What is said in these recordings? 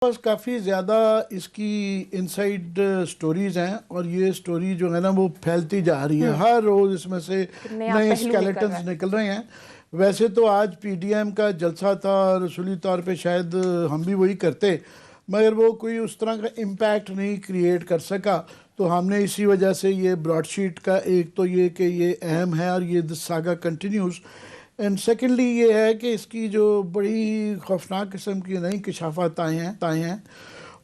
پاس کافی زیادہ اس کی inside stories ہیں اور یہ سٹوری جو ہے نا وہ پھیلتی جا رہی ہے. ہر روز اس میں سے نئے اسکیلیٹنز نکل رہے ہیں. ویسے تو آج پی ڈی ایم کا جلسہ تھا اور رسولی طور پہ شاید ہم بھی وہی کرتے، مگر وہ کوئی اس طرح کا امپیکٹ نہیں کریٹ کر سکا. تو ہم نے اسی وجہ سے یہ براڈ شیٹ کا ایک تو یہ کہ یہ اہم ہے اور یہ ساگا کنٹینیوز، اینڈ سیکنڈلی یہ ہے کہ اس کی جو بڑی خوفناک قسم کی نئی انکشافات آئے ہیں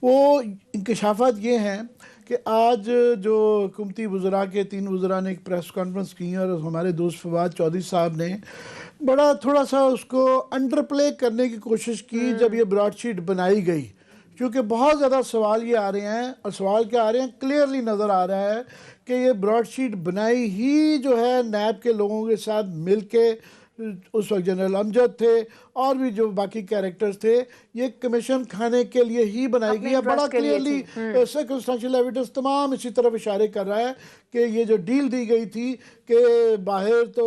وہ انکشافات یہ ہیں کہ آج جو حکومتی وزراء کے 3 وزراء نے ایک پریس کانفرنس کی اور ہمارے دوست فواد چودھری صاحب نے بڑا تھوڑا سا اس کو انڈر پلے کرنے کی کوشش کی جب یہ براڈ شیٹ بنائی گئی، کیونکہ بہت زیادہ سوال یہ آ رہے ہیں اور سوال کیا آ رہے ہیں کلیئرلی نظر آ رہا ہے کہ یہ براڈ شیٹ بنائی ہی جو ہے نیب کے لوگوں کے ساتھ مل کے، اس وقت جنرل امجد تھے اور بھی جو باقی کیریکٹرز تھے، یہ کمیشن کھانے کے لیے ہی بنائی گئی ہے. بڑا کلیئرلی سرکمسٹینشل ایویڈنس تمام اسی طرف اشارے کر رہا ہے کہ یہ جو ڈیل دی گئی تھی کہ باہر تو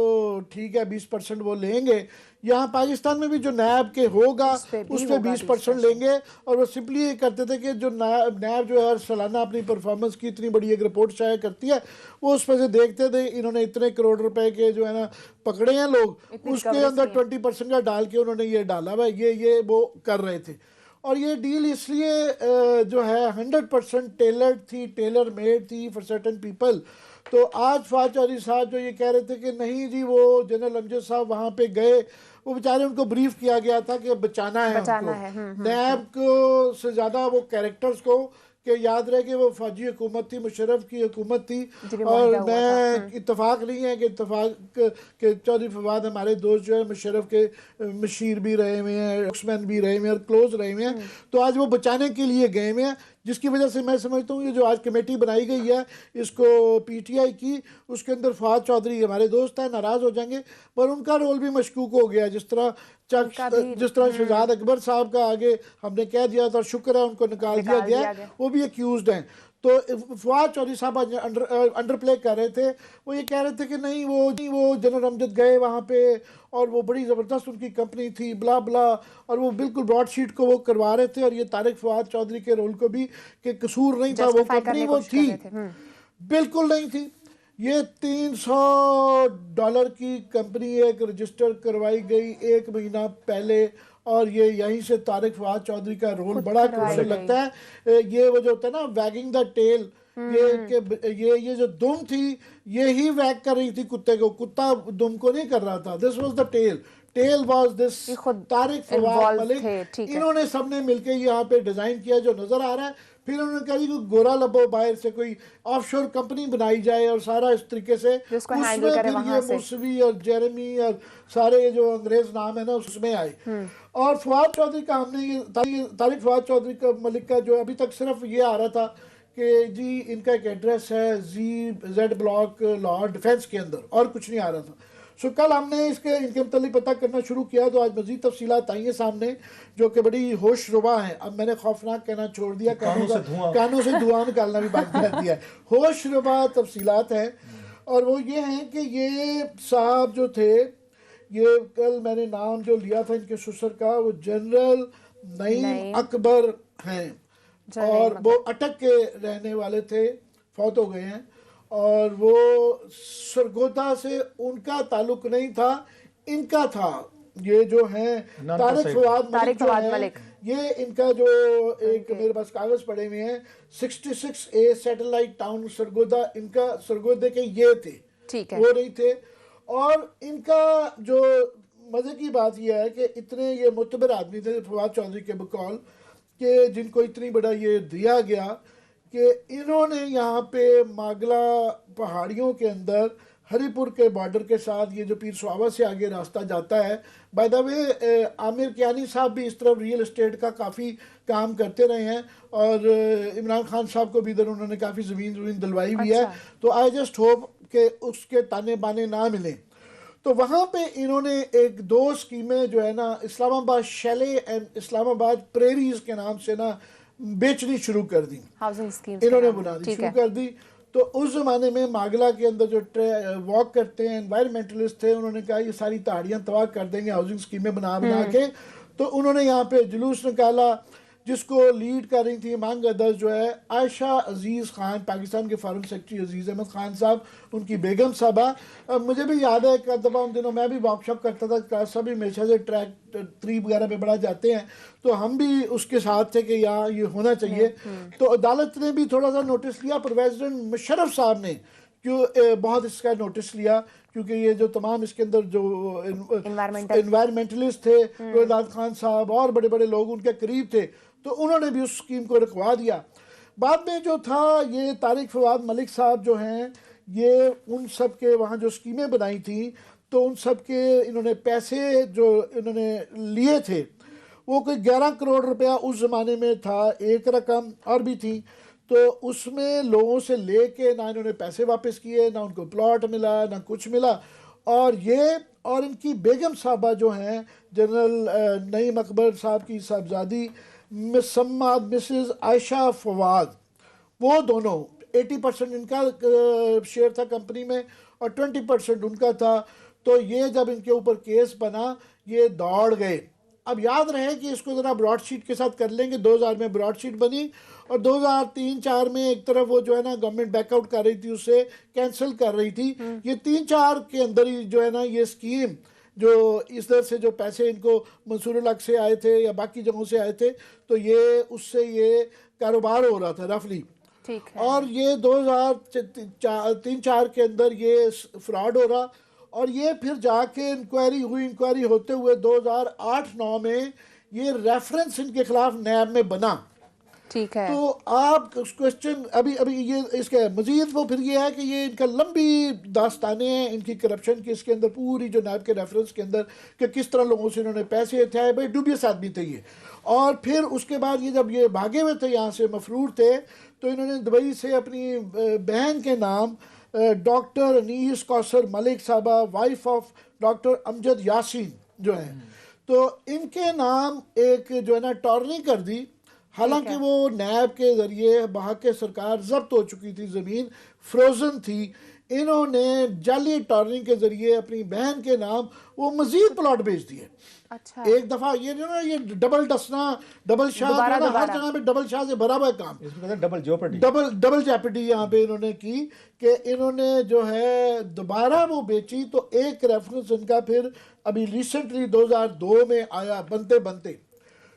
ٹھیک ہے 20% وہ لیں گے، یہاں پاکستان میں بھی جو نیب کے ہوگا اس پہ 20% لیں گے. اور وہ سمپلی یہ کرتے تھے کہ جو نیب جو ہے سالانہ اپنی پرفارمنس کی اتنی بڑی ایک رپورٹ شائع کرتی ہے، وہ اس پہ سے دیکھتے تھے انہوں نے اتنے کروڑ روپے کے جو ہے نا پکڑے ہیں لوگ، اس کے اندر 20% کا ڈال کے انہوں نے یہ ڈالا ہوا یہ وہ کر رہے تھے. اور یہ ڈیل اس لیے جو ہے 100% ٹیلرڈ تھی، ٹیلر میڈ تھی فار سرٹن پیپل. تو آج فواد چودھری صاحب جو یہ کہہ رہے تھے کہ نہیں جی وہ جنرل امجد صاحب وہاں پہ گئے، وہ بیچارے ان کو بریف کیا گیا تھا کہ بچانا ہے ان کو، نیب کو سے زیادہ وہ کیریکٹرز کو، کہ یاد رہے کہ وہ فوجی حکومت تھی، مشرف کی حکومت تھی. اور میں اتفاق نہیں ہے کہ اتفاق کہ چودھری فواد ہمارے دوست جو ہے مشرف کے مشیر بھی رہے ہوئے ہیں، ایکسمین بھی رہے ہوئے ہیں اور کلوز رہے ہوئے ہیں، تو آج وہ بچانے کے لیے گئے ہوئے ہیں، جس کی وجہ سے میں سمجھتا ہوں یہ جو آج کمیٹی بنائی گئی ہے اس کو پی ٹی آئی کی، اس کے اندر فواد چودھری ہمارے دوست ہیں، ناراض ہو جائیں گے پر ان کا رول بھی مشکوک ہو گیا. جس طرح شہزاد اکبر صاحب کا آگے ہم نے کہہ دیا تھا، شکر ہے ان کو نکال دیا گیا، وہ بھی ایکیوزڈ ہیں. تو فواد چودھری صاحب انڈر پلے کر رہے تھے، وہ یہ کہہ رہے تھے کہ نہیں وہ جنرل امجد گئے وہاں پہ اور وہ بڑی زبردست ان کی کمپنی تھی بلا بلا، اور وہ بالکل براڈ شیٹ کو وہ کروا رہے تھے. اور یہ طارق فواد چودھری کے رول کو بھی کہ قصور نہیں تھا، وہ کمپنی وہ تھی، بالکل نہیں تھی. یہ $300 کی کمپنی ایک رجسٹر کروائی گئی 1 مہینہ پہلے، اور یہ یہیں سے طارق فواد چودھری کا رول بڑا کروشل لگتا ہے. یہ وہ جو ہوتا ہے نا ویگنگ دا ٹیل، یہ جو دم تھی یہی ویگ کر رہی تھی کتے کو، کتا دم کو نہیں کر رہا تھا. This was the tale was this Tariq Fawad Malik. انہوں نے سب نے مل کے یہاں پہ ڈیزائن کیا جو نظر آ رہا ہے. پھر انہوں نے کہا کوئی گورا لبو باہر سے کوئی آف شور کمپنی بنائی جائے اور سارا اس طریقے سے، اس میں پھر یہ موسوی اور جیرمی اور سارے جو انگریز نام ہے نا اس میں آئے. اور فواد چودھری کا ہم نے یہ طارق فواد چودھری کا ملک کا جو ابھی تک صرف یہ آ رہا تھا کہ جی ان کا ایک ایڈریس ہے زیڈ بلاک لاہور ڈیفینس کے اندر، اور کچھ نہیں آ رہا تھا. سو کل ہم نے ان کے متعلق پتہ کرنا شروع کیا تو آج مزید تفصیلات آئی ہیں سامنے جو کہ بڑی ہوش ربا ہیں. اب میں نے خوفناک کہنا چھوڑ دیا، کانوں سے دھواں نکالنا بھی بند کر دیا ہے. ہوش ربا تفصیلات ہیں، اور وہ یہ ہیں کہ یہ صاحب جو تھے، یہ کل میں نے نام جو لیا تھا ان کے سسر کا، وہ جنرل نعیم اکبر ہیں، اور وہ اٹک کے رہنے والے تھے، فوت ہو گئے ہیں. اور وہ سرگودا سے ان کا تعلق نہیں تھا، ان کا تھا. یہ جو ہیں طارق فواد ملک، یہ ان کا جو ایک میرے پاس کاغذ پڑے ہوئے ہیں 66A سیٹلائٹ ٹاؤن سرگودا، ان کا سرگودے کے یہ تھے، وہ نہیں تھے. اور ان کا جو مزے کی بات یہ ہے کہ اتنے یہ معتبر آدمی تھے فواد چودھری کے بقول، کہ جن کو اتنی بڑا یہ دیا گیا کہ انہوں نے یہاں پہ ماگلا پہاڑیوں کے اندر ہری پور کے بارڈر کے ساتھ، یہ جو پیر سواوا سے آگے راستہ جاتا ہے، بائی دا وے عامر کیانی صاحب بھی اس طرف ریل اسٹیٹ کا کافی کام کرتے رہے ہیں، اور عمران خان صاحب کو بھی ادھر انہوں نے کافی زمین دلوائی بھی ہے. تو آئی جسٹ ہوپ کہ اس کے تانے بانے نہ ملیں. تو وہاں پہ انہوں نے ایک 2 اسکیمیں جو ہے نا اسلام آباد شیلے اینڈ اسلام آباد پریریز کے نام سے نا بیچنی شروع کر دی، انہوں نے بنانی شروع کر دی. تو اس زمانے میں ماگلا کے اندر جو واک کرتے ہیں انوائرمنٹلسٹ تھے، انہوں نے کہا یہ ساری پہاڑیاں تباہ کر دیں گے ہاؤسنگ اسکیمیں بنا کے. تو انہوں نے یہاں پہ جلوس نکالا جس کو لیڈ کر رہی تھی امانگ ادرس جو ہے عائشہ عزیز خان، پاکستان کے فارن سیکرٹری عزیز احمد خان صاحب، ان کی بیگم صاحبہ. مجھے بھی یاد ہے ایک دفعہ ان دنوں میں بھی ورک شاپ کرتا تھا، کلاس صاحب بھی ہمیشہ سے ٹریک 3 وغیرہ پہ بڑا جاتے ہیں، تو ہم بھی اس کے ساتھ تھے کہ یہاں یہ ہونا چاہیے. تو عدالت نے بھی تھوڑا سا نوٹس لیا، پرویزڈنٹ مشرف صاحب نے بہت اس کا نوٹس لیا، کیونکہ یہ جو تمام اس کے اندر جو انوائرمنٹلسٹ تھے، رویداد خان صاحب اور بڑے بڑے لوگ ان کے قریب تھے، تو انہوں نے بھی اس اسکیم کو رکھوا دیا. بعد میں جو تھا یہ طارق فواد ملک صاحب جو ہیں، یہ ان سب کے وہاں جو اسکیمیں بنائی تھیں، تو ان سب کے انہوں نے پیسے جو انہوں نے لیے تھے وہ کوئی 11 کروڑ روپیہ اس زمانے میں تھا، ایک رقم اور بھی تھی. تو اس میں لوگوں سے لے کے نہ انہوں نے پیسے واپس کیے، نہ ان کو پلاٹ ملا، نہ کچھ ملا. اور یہ اور ان کی بیگم صاحبہ جو ہیں جنرل نعیم اکبر صاحب کی صاحبزادی مسماد مسز عائشہ فواد، وہ دونوں 80% ان کا شیئر تھا کمپنی میں اور 20% ان کا تھا. تو یہ جب ان کے اوپر کیس بنا یہ دوڑ گئے. اب یاد رہے کہ اس کو ذرا براڈ شیٹ کے ساتھ کر لیں گے. 2000 میں براڈ شیٹ بنی اور 2003-4 میں ایک طرف وہ جو ہے نا گورنمنٹ بیک آؤٹ کر رہی تھی، اسے کینسل کر رہی تھی. یہ 3-4 کے اندر ہی جو ہے نا یہ اسکیم جو اس طرح سے جو پیسے ان کو منصور الحق سے آئے تھے یا باقی جگہوں سے آئے تھے، تو یہ اس سے یہ کاروبار ہو رہا تھا رفلی. اور یہ 2003-4 کے اندر یہ فراڈ ہو رہا، اور یہ پھر جا کے انکوائری ہوئی. انکوائری ہوتے ہوئے 2008-9 میں یہ ریفرنس ان کے خلاف نیب میں بنا. ٹھیک ہے. تو آپ اس کوشچن ابھی یہ اس کے مزید وہ پھر یہ ہے کہ یہ ان کا لمبی داستانیں ہیں ان کی کرپشن کی، اس کے اندر پوری جو نیب کے ریفرنس کے اندر کہ کس طرح لوگوں سے انہوں نے پیسے تھے. بھائی ڈوبیس آدمی تھے یہ. اور پھر اس کے بعد یہ جب یہ بھاگے ہوئے تھے یہاں سے مفرور تھے، تو انہوں نے دبئی سے اپنی بہن کے نام ڈاکٹر انیس کوثر ملک صاحبہ، وائف آف ڈاکٹر امجد یاسین جو ہیں، تو ان کے نام ایک جو ہے نا ٹارنی کر دی. حالانکہ وہ نیب کے ذریعے بحق سرکار ضبط ہو چکی تھی، زمین فروزن تھی. انہوں نے جعلی ٹارننگ کے ذریعے اپنی بہن کے نام وہ مزید پلاٹ بیچ دیے. اچھا. ایک دفعہ یہ جو نا یہ ڈبل ڈسنا، ڈبل شاہ، ہر جگہ پہ ڈبل شاہ سے بھرا ہوا کام، ڈبل جیپڈی یہاں پہ انہوں نے کی کہ انہوں نے جو ہے دوبارہ وہ بیچی. تو ایک ریفرنس ان کا پھر ابھی ریسنٹلی 2002 میں آیا بنتے بنتے.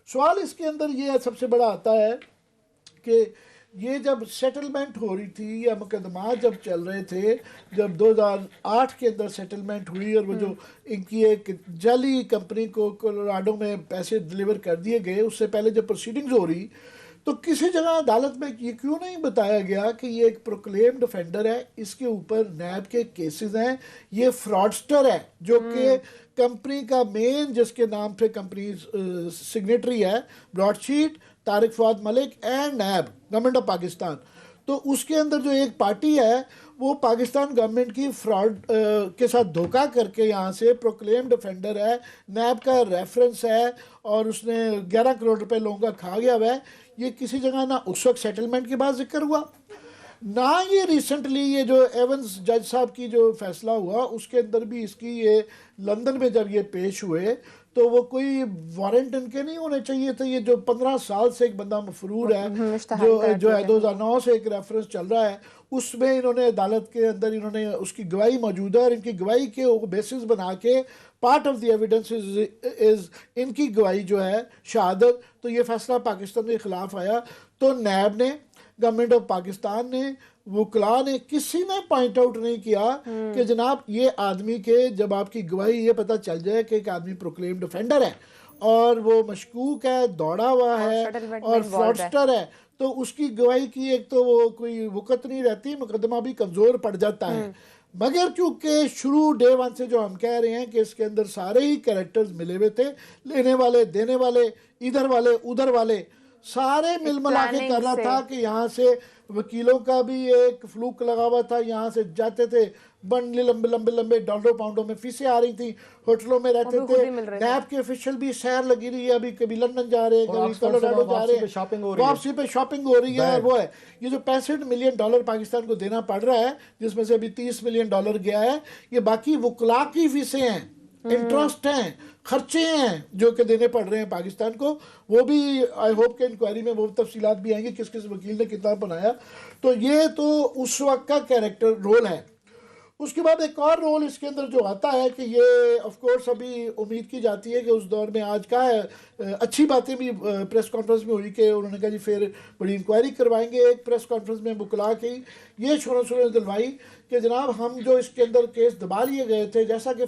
سوال اس کے اندر یہ سب سے بڑا آتا ہے کہ یہ جب سیٹلمنٹ ہو رہی تھی یا مقدمات جب چل رہے تھے، جب 2008 کے اندر سیٹلمنٹ ہوئی اور وہ جو ان کی ایک جعلی کمپنی کو کولوراڈو میں پیسے ڈلیور کر دیے گئے، اس سے پہلے جب پروسیڈنگز ہو رہی، تو کسی جگہ عدالت میں یہ کیوں نہیں بتایا گیا کہ یہ ایک پروکلیمڈ افینڈر ہے، اس کے اوپر نیب کے کیسز ہیں، یہ فراڈسٹر ہے جو کہ کمپنی کا مین جس کے نام پہ کمپنی سگنیٹری ہے، Broadsheet, Tariq Fawad Malik and NAB government of Pakistan. تو اس کے اندر جو ایک پارٹی ہے وہ پاکستان گورنمنٹ کی فراڈ کے ساتھ دھوکہ کر کے یہاں سے پروکلیمڈ افینڈر ہے، نیب کا ریفرنس ہے، اور اس نے 11 کروڑ روپے لوگوں کا کھا گیا ہوا ہے. یہ کسی جگہ نہ اس وقت سیٹلمنٹ کے بعد ذکر ہوا، نہ یہ ریسنٹلی یہ جو ایونز جج صاحب کی جو فیصلہ ہوا اس کے اندر بھی اس کی یہ لندن میں جب یہ پیش ہوئے تو وہ کوئی وارنٹ ان کے نہیں ہونے چاہیے تھے. یہ جو 15 سال سے ایک بندہ مفرور ہے جو ہے 2009 سے ایک ریفرنس چل رہا ہے، اس میں انہوں نے عدالت کے اندر انہوں نے اس کی گواہی موجود ہے، اور ان کی گواہی کے بیسس بنا کے پارٹ آف دی ایویڈنس از ان کی گواہی جو ہے شہادت. تو یہ فیصلہ پاکستان کے خلاف آیا. تو نیب نے، گورنمنٹ آف پاکستان نے، وکلا نے، کسی نے پوائنٹ آؤٹ نہیں کیا کہ جناب یہ آدمی کے جب آپ کی گواہی یہ پتہ چل جائے کہ ایک آدمی پروکلیمڈ افینڈر ہے اور وہ مشکوک ہے، دوڑا ہوا ہے اور فراڈسٹر ہے، تو اس کی گواہی کی ایک تو وہ کوئی وقت نہیں رہتی، مقدمہ بھی کمزور پڑ جاتا ہے. مگر چونکہ شروع ڈے 1 سے جو ہم کہہ رہے ہیں کہ اس کے اندر سارے ہی کریکٹرز ملے ہوئے تھے، لینے والے، دینے والے، ادھر والے ادھر والے، سارے مل ملا کے کر رہا تھا کہ یہاں سے وکیلوں کا بھی ایک فلوک لگا ہوا تھا، یہاں سے جاتے تھے بنڈل لمبے لمبے لمبے ڈالروں پاؤنڈوں میں فیسیں آ رہی تھیں، ہوٹلوں میں رہتے تھے. نیب کے افیشل بھی سیر لگی رہی ہے، ابھی کبھی لندن جا رہے ہیں، کبھی کولوراڈو جا رہے ہیں، واپسی پہ شاپنگ ہو رہی ہے. اور وہ ہے یہ جو $65 ملین پاکستان کو دینا پڑ رہا ہے، جس میں سے ابھی $30 ملین گیا ہے، یہ باقی وکلا کی فیسیں ہیں. انٹرسٹ ہیں، خرچے ہیں جو کہ دینے پڑ رہے ہیں پاکستان کو، وہ بھی آئی ہوپ کہ انکوائری میں وہ تفصیلات بھی آئیں گی کس کس وکیل نے کتنا بنایا. تو یہ تو اس وقت کا کیریکٹر رول ہے. اس کے بعد ایک اور رول اس کے اندر جو آتا ہے کہ یہ آف کورس ابھی امید کی جاتی ہے کہ اس دور میں آج کا ہے اچھی باتیں بھی پریس کانفرنس میں ہوئی کہ انہوں نے کہا جی پھر بڑی انکوائری کروائیں گے. ایک پریس کانفرنس میں بکلا کے یہ شوروں دلوائی کہ جناب ہم جو اس کے اندر کیس دبا لیے گئے تھے، جیسا کہ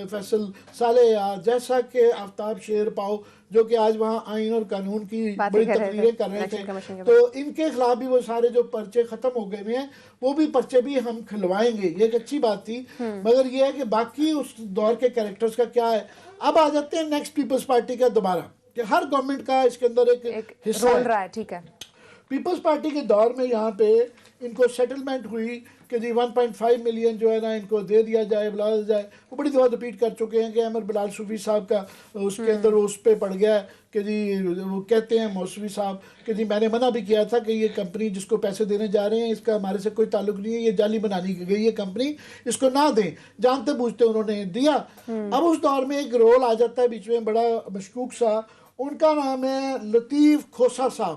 فیصل صالح، جیسا کہ آفتاب شیر پاؤ جو کہ آج وہاں آئین اور قانون کی بڑی تقریریں کر رہے تھے، تو ان کے خلاف بھی وہ سارے جو پرچے ختم ہو گئے ہیں، وہ بھی پرچے بھی ہم کھلوائیں گے. یہ ایک اچھی بات تھی. مگر یہ ہے کہ باقی اس دور کے کریکٹرز کا کیا ہے. اب آ جاتے ہیں نیکسٹ پیپلز پارٹی کا دوبارہ، کہ ہر گورنمنٹ کا اس کے اندر ایک حصہ ہے. ٹھیک ہے. پیپلز پارٹی کے دور میں یہاں پہ ان کو سیٹلمنٹ ہوئی کہ جی 1.5 ملین جو ہے نا ان کو دے دیا جائے، بلا جائے. وہ بڑی دفعہ ریپیٹ کر چکے ہیں کہ احمد بلال صوفی صاحب کا اس کے اندر اس پہ پڑ گیا ہے کہ جی وہ کہتے ہیں موسوی صاحب کہ جی میں نے منع بھی کیا تھا کہ یہ کمپنی جس کو پیسے دینے جا رہے ہیں اس کا ہمارے سے کوئی تعلق نہیں ہے، یہ جعلی بنانی کی گئی ہے کمپنی، اس کو نہ دیں. جانتے بوجھتے انہوں نے دیا. اب اس دور میں ایک رول آ جاتا ہے بیچ میں بڑا مشکوک سا، ان کا نام ہے لطیف کھوسا صاحب.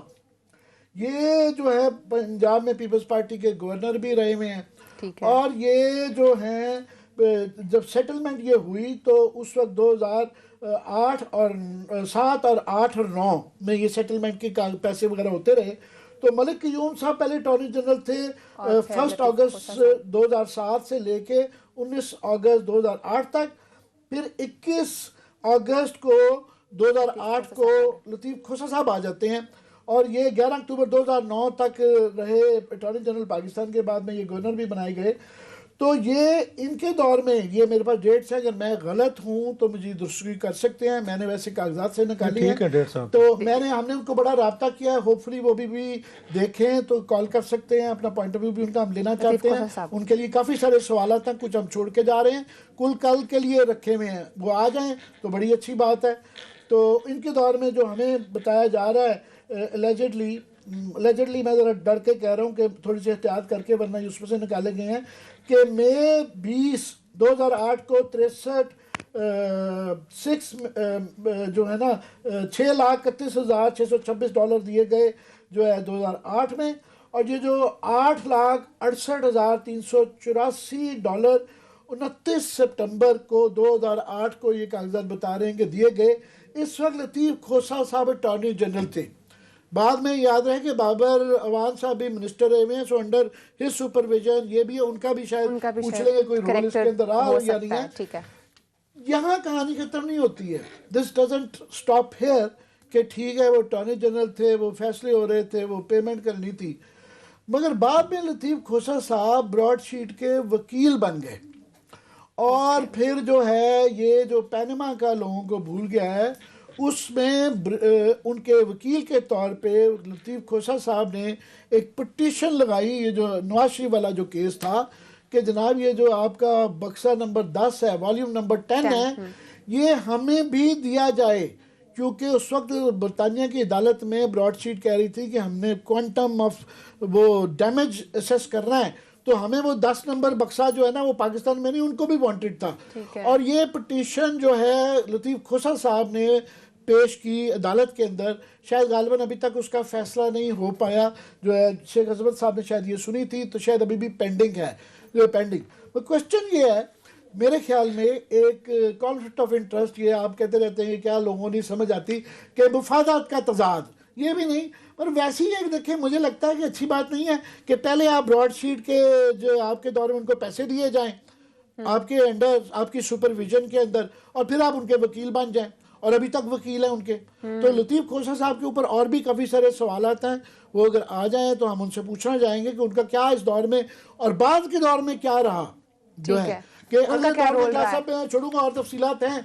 یہ جو ہے پنجاب میں پیپلز پارٹی کے گورنر بھی رہے ہوئے ہیں. اور یہ جو ہیں جب سیٹلمنٹ یہ ہوئی تو اس وقت 2008 اور 7 اور 8 اور 9 میں یہ سیٹلمنٹ کے پیسے وغیرہ ہوتے رہے. تو ملک قیوم صاحب پہلے اٹارنی جنرل تھے 1 اگست 2007 سے لے کے 19 اگست 2008 تک. پھر 21 اگست کو 2008 کو لطیف کھوسا صاحب آ جاتے ہیں اور یہ 11 اکتوبر 2009 تک رہے اٹارنی جنرل پاکستان کے. بعد میں یہ گورنر بھی بنائے گئے. تو یہ ان کے دور میں، یہ میرے پاس ڈیٹس ہیں، اگر میں غلط ہوں تو مجھے درستگی کر سکتے ہیں، میں نے ویسے کاغذات سے نکالی ہیں. تو ہم نے ان کو بڑا رابطہ کیا ہے، ہوپ فلی وہ بھی دیکھیں تو کال کر سکتے ہیں، اپنا پوائنٹ آف ویو بھی ان کا ہم لینا چاہتے ہیں. ان کے لیے کافی سارے سوالات ہیں، کچھ ہم چھوڑ کے جا رہے ہیں، کل کے لیے رکھے ہوئے ہیں، وہ آ جائیں تو بڑی اچھی بات ہے. تو ان کے دور میں جو ہمیں بتایا جا رہا ہے لیجڈلی میں ذرا ڈر کے کہہ رہا ہوں کہ تھوڑی سی احتیاط کر کے ورنہ اس میں سے نکالے گئے ہیں کہ مئی 20 2008 کو جو ہے نا $6,31,626 دیے گئے جو ہے 2008 میں. اور یہ جو $8,68,384 29 سپٹمبر کو 2008 کو یہ کاغذات بتا رہے ہیں کہ دیے گئے. اس وقت لطیف کھوسا صاحب اٹارنی جنرل تھے. بعد میں یاد رہے کہ بابر اوان صاحب بھی منسٹر رہے ہوئے ہیں، سو انڈر ہز سپرویژن یہ بھی ان کا بھی شاید پوچھ لیں گے کوئی رول اس کے اندر رہا یا نہیں ہے. یہاں کہانی ختم نہیں ہوتی ہے. دس ڈزنٹ اسٹاپ ہیئر کہ ٹھیک ہے وہ اٹارنی جنرل تھے، وہ فیصلے ہو رہے تھے، وہ پیمنٹ کرنی تھی. مگر بعد میں لطیف کھوسا صاحب براڈ شیٹ کے وکیل بن گئے. اور پھر جو ہے یہ جو پینما کا لوگوں کو بھول گیا ہے، اس میں ان کے وکیل کے طور پہ لطیف کھوسا صاحب نے ایک پٹیشن لگائی. یہ جو نواز شریف والا جو کیس تھا کہ جناب یہ جو آپ کا بکسہ نمبر 10 ہے، والیوم نمبر 10 ہے، یہ ہمیں بھی دیا جائے. کیونکہ اس وقت برطانیہ کی عدالت میں براڈ شیٹ کہہ رہی تھی کہ ہم نے کوانٹم آف وہ ڈیمیج اسیس کرنا ہے، تو ہمیں وہ 10 نمبر بکسہ جو ہے نا وہ پاکستان میں نہیں، ان کو بھی وانٹڈ تھا. اور یہ پٹیشن جو ہے لطیف کھوسا صاحب نے پیش کی عدالت کے اندر. شاید غالباً ابھی تک اس کا فیصلہ نہیں ہو پایا. جو ہے شیخ عظمت صاحب نے شاید یہ سنی تھی تو شاید ابھی بھی پینڈنگ ہے. جو پینڈنگ کوشچن یہ ہے میرے خیال میں ایک کانفلکٹ آف انٹرسٹ، یہ آپ کہتے رہتے ہیں کہ کیا لوگوں نہیں سمجھ آتی کہ مفادات کا تضاد، یہ بھی نہیں. اور ویسے ہی ایک دیکھیں مجھے لگتا ہے کہ اچھی بات نہیں ہے کہ پہلے آپ براڈ شیٹ کے جو آپ کے دور میں ان کو پیسے دیے جائیں آپ کے انڈر، آپ کی سپرویژن کے اندر، اور پھر آپ ان کے وکیل بن جائیں. اور ابھی تک وکیل ہیں ان کے. تو لطیف کھوسا صاحب کے اوپر اور بھی کافی سارے سوالات ہیں، وہ اگر آ جائیں تو ہم ان سے پوچھنا چاہیں گے کہ ان کا کیا اس دور میں اور بعد کے دور میں کیا رہا جو ہے. کہ اگلے دور میں صاحب میں چھوڑوں گا اور تفصیلات ہیں